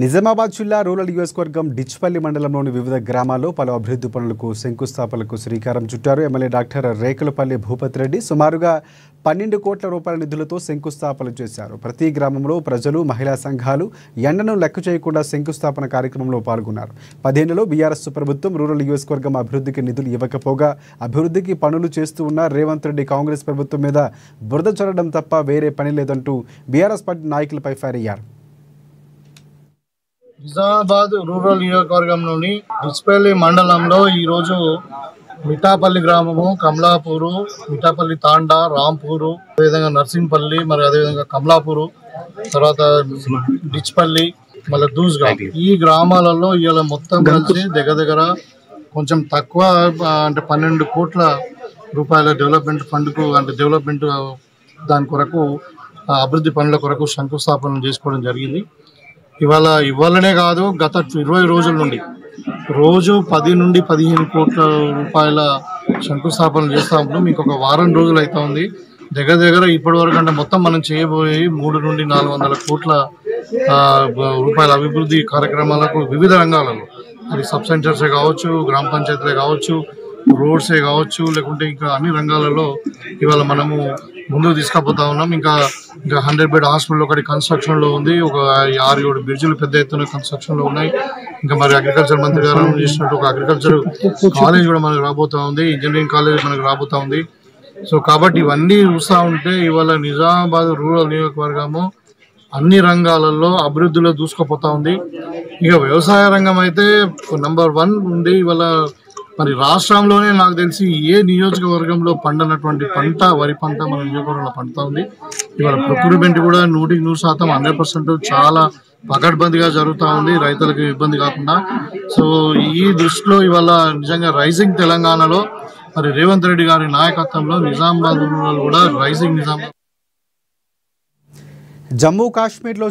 నిజామాబాద్ జిల్లా రూరల్ నియోజకవర్గం డిచ్పల్లి మండలంలోని వివిధ గ్రామాల్లో పలు అభివృద్ధి పనులకు శంకుస్థాపనలకు శ్రీకారం చుట్టారు. ఎమ్మెల్యే డాక్టర్ రేకులపల్లి భూపతి రెడ్డి సుమారుగా 12 కోట్ల రూపాయల నిధులతో శంకుస్థాపన చేశారు. ప్రతి గ్రామంలో ప్రజలు, మహిళా సంఘాలు ఎండను లెక్క చేయకుండా శంకుస్థాపన కార్యక్రమంలో పాల్గొన్నారు. 10 ఏళ్లలో బీఆర్ఎస్ ప్రభుత్వం రూరల్ నియోజకవర్గం అభివృద్ధికి నిధులు ఇవ్వకపోగా అభివృద్ధికి పనులు చేస్తూ ఉన్న రేవంత్ రెడ్డి కాంగ్రెస్ ప్రభుత్వం మీద బురద చల్లడం తప్ప వేరే పని లేదంటూ బీఆర్ఎస్ పార్టీ నాయకులపై ఫైర్ అయ్యారు. నిజామాబాద్ రూరల్ నియోజకవర్గంలోని డిచ్పల్లి మండలంలో ఈరోజు మిఠాపల్లి గ్రామము, కమలాపూరు, మిఠాపల్లి తాండా, రాంపూరు, అదేవిధంగా నర్సింపల్లి, మరి అదేవిధంగా కమలాపూరు, తర్వాత డిచ్పల్లి, మళ్ళీ దూస్గా ఈ గ్రామాలలో ఇవాళ మొత్తం కలిసి దగ్గర కొంచెం తక్కువ అంటే 12 కోట్ల రూపాయల డెవలప్మెంట్ ఫండ్కు అంటే డెవలప్మెంట్ దాని కొరకు అభివృద్ధి పనుల కొరకు శంకుస్థాపన చేసుకోవడం జరిగింది. ఇవాళనే కాదు, గత 20 రోజుల నుండి రోజు 10 నుండి 15 కోట్ల రూపాయల శంకుస్థాపన చేస్తూ ఉంటాం. మీకు ఒక వారం రోజులు అవుతా ఉంది. దగ్గర ఇప్పటి వరకు అంటే మొత్తం మనం చేయబోయే 300 నుండి 400 కోట్ల రూపాయల అభివృద్ధి కార్యక్రమాలకు వివిధ రంగాలలో, అది సబ్ సెంటర్సే కావచ్చు, గ్రామ పంచాయతీలే కావచ్చు, రోడ్సే కావచ్చు, లేకుంటే ఇంకా అన్ని రంగాలలో ఇవాళ మనము ముందుకు తీసుకుపోతా ఉన్నాం. ఇంకా 100 బెడ్ హాస్పిటల్ ఒకటి కన్స్ట్రక్షన్లో ఉంది. ఒక 6-7 బ్రిడ్జిలు పెద్ద ఎత్తున కన్స్ట్రక్షన్లో ఉన్నాయి. ఇంకా మరి అగ్రికల్చర్ మంత్రి గారు చేసినట్టు ఒక అగ్రికల్చర్ కాలేజ్ కూడా మనకు రాబోతా ఉంది, ఇంజనీరింగ్ కాలేజ్ మనకు రాబోతా ఉంది. సో కాబట్టి ఇవన్నీ చూస్తూ ఉంటే ఇవాళ నిజామాబాద్ రూరల్ నియోజకవర్గము అన్ని రంగాలలో అభివృద్ధిలో దూసుకుపోతా ఉంది. ఇక వ్యవసాయ రంగం అయితే నంబర్ 1 ఉంది. ఇవాళ మరి రాష్ట్రంలోనే నాకు తెలిసి ఏ నియోజకవర్గంలో పండనటువంటి పంట వరి పంట మన నియోజకవర్గంలో పండుతా ఉంది. ఇవాళ ప్రొక్యూర్మెంట్ కూడా 100% 100% చాలా పకడ్బందీగా జరుగుతూ ఉంది, రైతులకు ఇబ్బంది కాకుండా. సో ఈ దృష్టిలో ఇవాళ నిజంగా రైజింగ్ తెలంగాణలో మరి రేవంత్ రెడ్డి గారి నాయకత్వంలో నిజామాబాద్ కూడా రైజింగ్ నిజామాబాద్. జమ్మూ కాశ్మీర్లో